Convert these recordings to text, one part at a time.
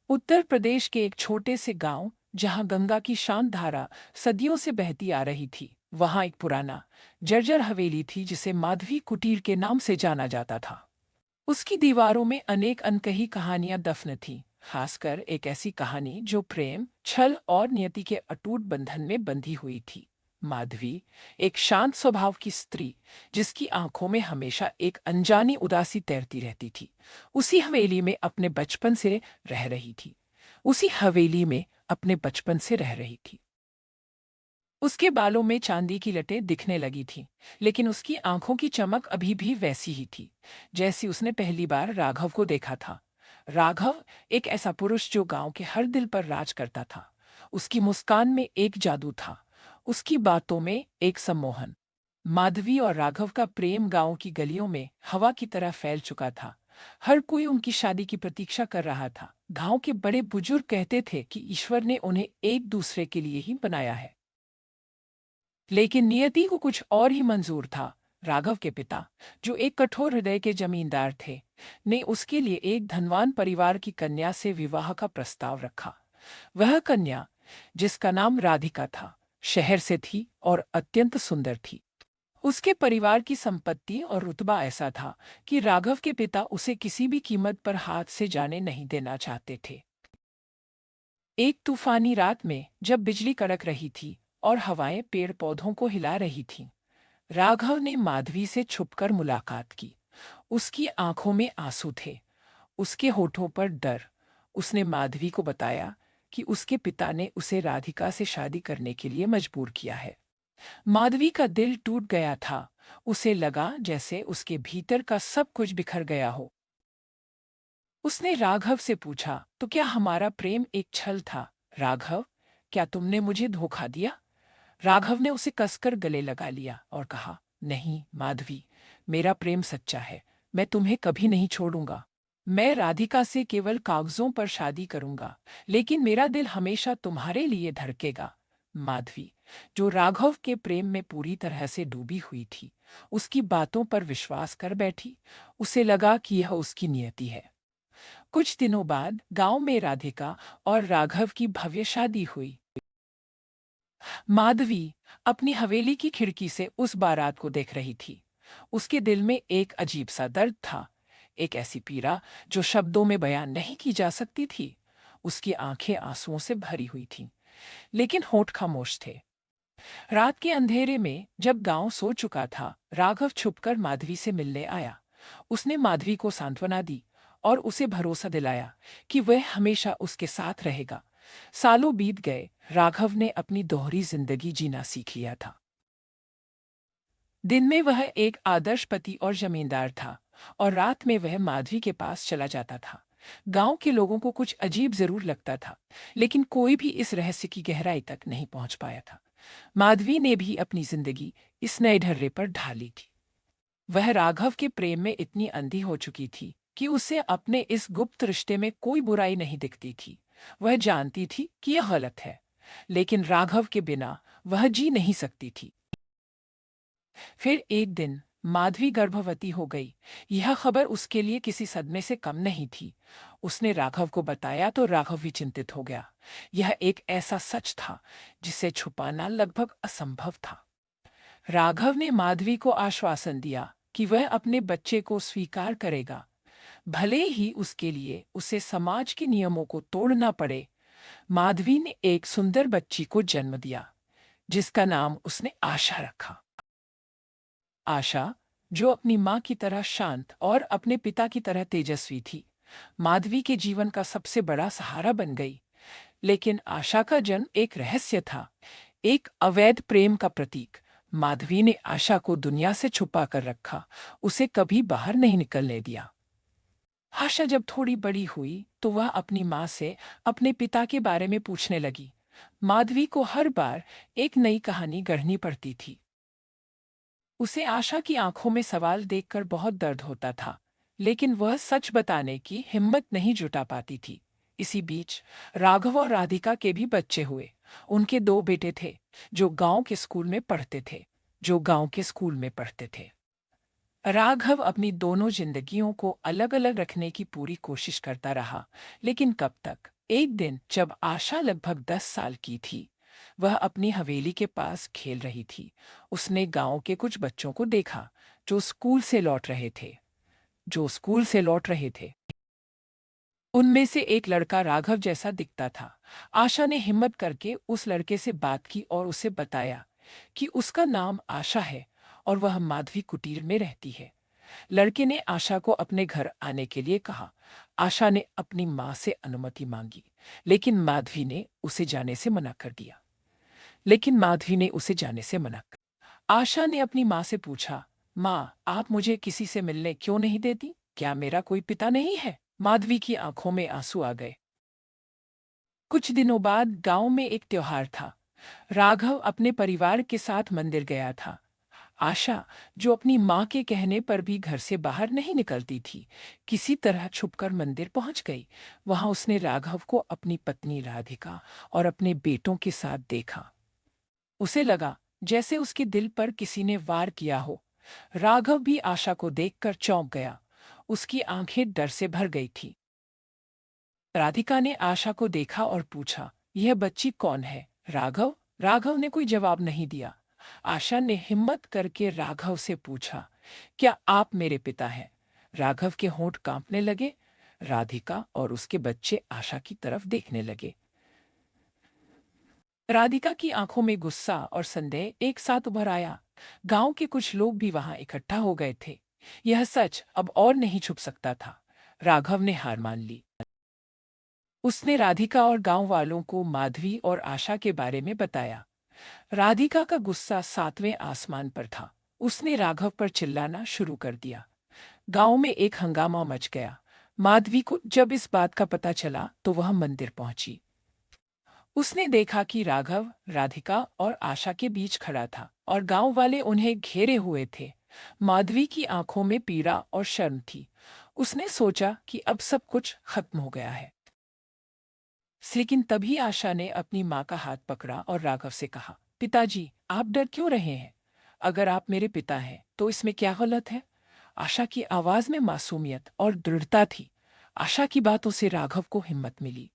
उत्तर प्रदेश के एक छोटे से गांव, जहां गंगा की शांत धारा सदियों से बहती आ रही थी, वहां एक पुराना जर्जर हवेली थी जिसे माधवी कुटीर के नाम से जाना जाता था। उसकी दीवारों में अनेक अनकही कहानियां दफन थीं, खासकर एक ऐसी कहानी जो प्रेम, छल और नियति के अटूट बंधन में बंधी हुई थी। माधवी, एक शांत स्वभाव की स्त्री, जिसकी आंखों में हमेशा एक अनजानी उदासी तैरती रहती थी, उसी हवेली में अपने बचपन से रह रही थी। उसी हवेली में अपने बचपन से रह रही थी। उसके बालों में चांदी की लटें दिखने लगी थीं, लेकिन उसकी आंखों की चमक अभी भी वैसी ही थी, जैसी उसने पहली बार राघव को देखा था। राघव, एक ऐसा पुरुष जो गांव के हर दिल पर राज करता था। उसकी मुस्कान में एक जादू था, उसकी बातों में एक सम्मोहन। माधवी और राघव का प्रेम गांव की गलियों में हवा की तरह फैल चुका था। हर कोई उनकी शादी की प्रतीक्षा कर रहा था। गांव के बड़े बुजुर्ग कहते थे कि ईश्वर ने उन्हें एक दूसरे के लिए ही बनाया है। लेकिन नियति को कुछ और ही मंजूर था। राघव के पिता, जो एक कठोर हृदय के जमींदार थे, ने उसके लिए एक धनवान परिवार की कन्या से विवाह का प्रस्ताव रखा। वह कन्या, जिसका नाम राधिका था, शहर से थी और अत्यंत सुंदर थी। उसके परिवार की संपत्ति और रुतबा ऐसा था कि राघव के पिता उसे किसी भी कीमत पर हाथ से जाने नहीं देना चाहते थे। एक तूफानी रात में जब बिजली कड़क रही थी और हवाएं पेड़ पौधों को हिला रही थीं, राघव ने माधवी से छुपकर मुलाकात की। उसकी आंखों में आंसू थे, उसके होठों पर डर। उसने माधवी को बताया कि उसके पिता ने उसे राधिका से शादी करने के लिए मजबूर किया है। माधवी का दिल टूट गया था। उसे लगा जैसे उसके भीतर का सब कुछ बिखर गया हो। उसने राघव से पूछा, तो क्या हमारा प्रेम एक छल था? राघव, क्या तुमने मुझे धोखा दिया? राघव ने उसे कसकर गले लगा लिया और कहा, नहीं माधवी, मेरा प्रेम सच्चा है। मैं तुम्हें कभी नहीं छोड़ूंगा। मैं राधिका से केवल कागजों पर शादी करूंगा, लेकिन मेरा दिल हमेशा तुम्हारे लिए धड़केगा। माधवी, जो राघव के प्रेम में पूरी तरह से डूबी हुई थी, उसकी बातों पर विश्वास कर बैठी। उसे लगा कि यह उसकी नियति है। कुछ दिनों बाद गांव में राधिका और राघव की भव्य शादी हुई। माधवी अपनी हवेली की खिड़की से उस बारात को देख रही थी। उसके दिल में एक अजीब सा दर्द था, एक ऐसी पीड़ा जो शब्दों में बयान नहीं की जा सकती थी। उसकी आंखें आंसुओं से भरी हुई थीं, लेकिन होठ खामोश थे। रात के अंधेरे में जब गांव सो चुका था, राघव छुपकर माधवी से मिलने आया। उसने माधवी को सांत्वना दी और उसे भरोसा दिलाया कि वह हमेशा उसके साथ रहेगा। सालों बीत गए, राघव ने अपनी दोहरी जिंदगी जीना सीख लिया था। दिन में वह एक आदर्श पति और जमींदार था, और रात में वह माधवी के पास चला जाता था। गांव के लोगों को कुछ अजीब जरूर लगता था, लेकिन कोई भी इस रहस्य की गहराई तक नहीं पहुंच पाया था। माधवी ने भी अपनी जिंदगी इस नए ढर्रे पर ढाली थी। वह राघव के प्रेम में इतनी अंधी हो चुकी थी कि उसे अपने इस गुप्त रिश्ते में कोई बुराई नहीं दिखती थी। वह जानती थी कि यह गलत है, लेकिन राघव के बिना वह जी नहीं सकती थी। फिर एक दिन माधवी गर्भवती हो गई। यह खबर उसके लिए किसी सदमे से कम नहीं थी। उसने राघव को बताया तो राघव भी चिंतित हो गया। यह एक ऐसा सच था जिसे छुपाना लगभग असंभव था। राघव ने माधवी को आश्वासन दिया कि वह अपने बच्चे को स्वीकार करेगा, भले ही उसके लिए उसे समाज के नियमों को तोड़ना पड़े। माधवी ने एक सुंदर बच्ची को जन्म दिया, जिसका नाम उसने आशा रखा। आशा, जो अपनी माँ की तरह शांत और अपने पिता की तरह तेजस्वी थी, माधवी के जीवन का सबसे बड़ा सहारा बन गई। लेकिन आशा का जन्म एक रहस्य था, एक अवैध प्रेम का प्रतीक। माधवी ने आशा को दुनिया से छुपा कर रखा, उसे कभी बाहर नहीं निकलने दिया। आशा जब थोड़ी बड़ी हुई तो वह अपनी माँ से अपने पिता के बारे में पूछने लगी। माधवी को हर बार एक नई कहानी गढ़नी पड़ती थी। उसे आशा की आंखों में सवाल देखकर बहुत दर्द होता था, लेकिन वह सच बताने की हिम्मत नहीं जुटा पाती थी। इसी बीच राघव और राधिका के भी बच्चे हुए। उनके दो बेटे थे, जो गांव के स्कूल में पढ़ते थे। राघव अपनी दोनों जिंदगियों को अलग अलग रखने की पूरी कोशिश करता रहा, लेकिन कब तक। एक दिन जब आशा लगभग 10 साल की थी, वह अपनी हवेली के पास खेल रही थी। उसने गांव के कुछ बच्चों को देखा जो स्कूल से लौट रहे थे जो स्कूल से लौट रहे थे उनमें से एक लड़का राघव जैसा दिखता था। आशा ने हिम्मत करके उस लड़के से बात की और उसे बताया कि उसका नाम आशा है और वह माधवी कुटीर में रहती है। लड़के ने आशा को अपने घर आने के लिए कहा। आशा ने अपनी माँ से अनुमति मांगी, लेकिन माधवी ने उसे जाने से मना कर दिया लेकिन माधवी ने उसे जाने से मना कर आशा ने अपनी माँ से पूछा, माँ, आप मुझे किसी से मिलने क्यों नहीं देती? क्या मेरा कोई पिता नहीं है? माधवी की आंखों में आंसू आ गए। कुछ दिनों बाद गांव में एक त्योहार था। राघव अपने परिवार के साथ मंदिर गया था। आशा, जो अपनी माँ के कहने पर भी घर से बाहर नहीं निकलती थी, किसी तरह छुपकर मंदिर पहुंच गई। वहां उसने राघव को अपनी पत्नी राधिका और अपने बेटों के साथ देखा। उसे लगा जैसे उसके दिल पर किसी ने वार किया हो। राघव भी आशा को देखकर चौंक गया। उसकी आंखें डर से भर गई थी। राधिका ने आशा को देखा और पूछा, यह बच्ची कौन है, राघव? राघव ने कोई जवाब नहीं दिया। आशा ने हिम्मत करके राघव से पूछा, क्या आप मेरे पिता हैं? राघव के होंठ कांपने लगे। राधिका और उसके बच्चे आशा की तरफ देखने लगे। राधिका की आंखों में गुस्सा और संदेह एक साथ उभर आया। गांव के कुछ लोग भी वहां इकट्ठा हो गए थे। यह सच अब और नहीं छुप सकता था। राघव ने हार मान ली। उसने राधिका और गांव वालों को माधवी और आशा के बारे में बताया। राधिका का गुस्सा 7वें आसमान पर था। उसने राघव पर चिल्लाना शुरू कर दिया। गांव में एक हंगामा मच गया। माधवी को जब इस बात का पता चला तो वह मंदिर पहुंची। उसने देखा कि राघव राधिका और आशा के बीच खड़ा था और गांव वाले उन्हें घेरे हुए थे। माधवी की आंखों में पीड़ा और शर्म थी। उसने सोचा कि अब सब कुछ खत्म हो गया है। लेकिन तभी आशा ने अपनी माँ का हाथ पकड़ा और राघव से कहा, पिताजी, आप डर क्यों रहे हैं? अगर आप मेरे पिता हैं तो इसमें क्या गलत है? आशा की आवाज में मासूमियत और दृढ़ता थी। आशा की बातों से राघव को हिम्मत मिली।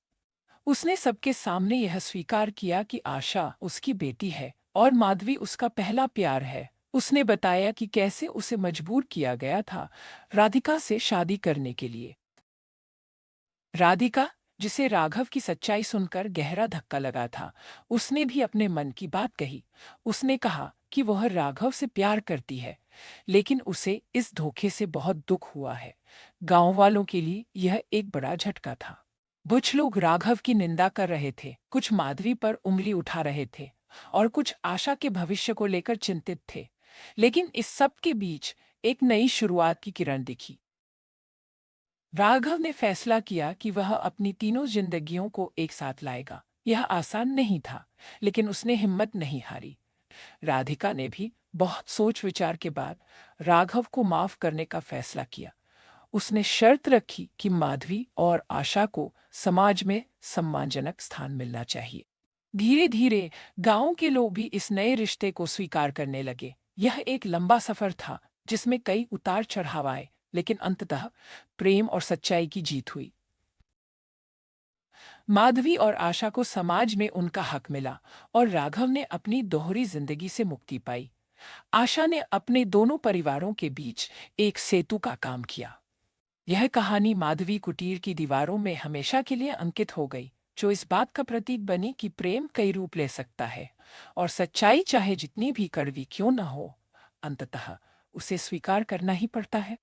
उसने सबके सामने यह स्वीकार किया कि आशा उसकी बेटी है और माधवी उसका पहला प्यार है। उसने बताया कि कैसे उसे मजबूर किया गया था राधिका से शादी करने के लिए। राधिका, जिसे राघव की सच्चाई सुनकर गहरा धक्का लगा था, उसने भी अपने मन की बात कही। उसने कहा कि वह राघव से प्यार करती है, लेकिन उसे इस धोखे से बहुत दुख हुआ है। गांव वालों के लिए यह एक बड़ा झटका था। कुछ लोग राघव की निंदा कर रहे थे, कुछ माधवी पर उंगली उठा रहे थे और कुछ आशा के भविष्य को लेकर चिंतित थे। लेकिन इस सब के बीच एक नई शुरुआत की किरण दिखी। राघव ने फैसला किया कि वह अपनी तीनों जिंदगियों को एक साथ लाएगा। यह आसान नहीं था, लेकिन उसने हिम्मत नहीं हारी। राधिका ने भी बहुत सोच विचार के बाद राघव को माफ करने का फैसला किया। उसने शर्त रखी कि माधवी और आशा को समाज में सम्मानजनक स्थान मिलना चाहिए। धीरे धीरे गांव के लोग भी इस नए रिश्ते को स्वीकार करने लगे। यह एक लंबा सफर था, जिसमें कई उतार चढ़ाव आए, लेकिन अंततः प्रेम और सच्चाई की जीत हुई। माधवी और आशा को समाज में उनका हक मिला और राघव ने अपनी दोहरी जिंदगी से मुक्ति पाई। आशा ने अपने दोनों परिवारों के बीच एक सेतु का काम किया। यह कहानी माधवी कुटीर की दीवारों में हमेशा के लिए अंकित हो गई, जो इस बात का प्रतीक बनी कि प्रेम कई रूप ले सकता है और सच्चाई चाहे जितनी भी कड़वी क्यों न हो, अंततः उसे स्वीकार करना ही पड़ता है।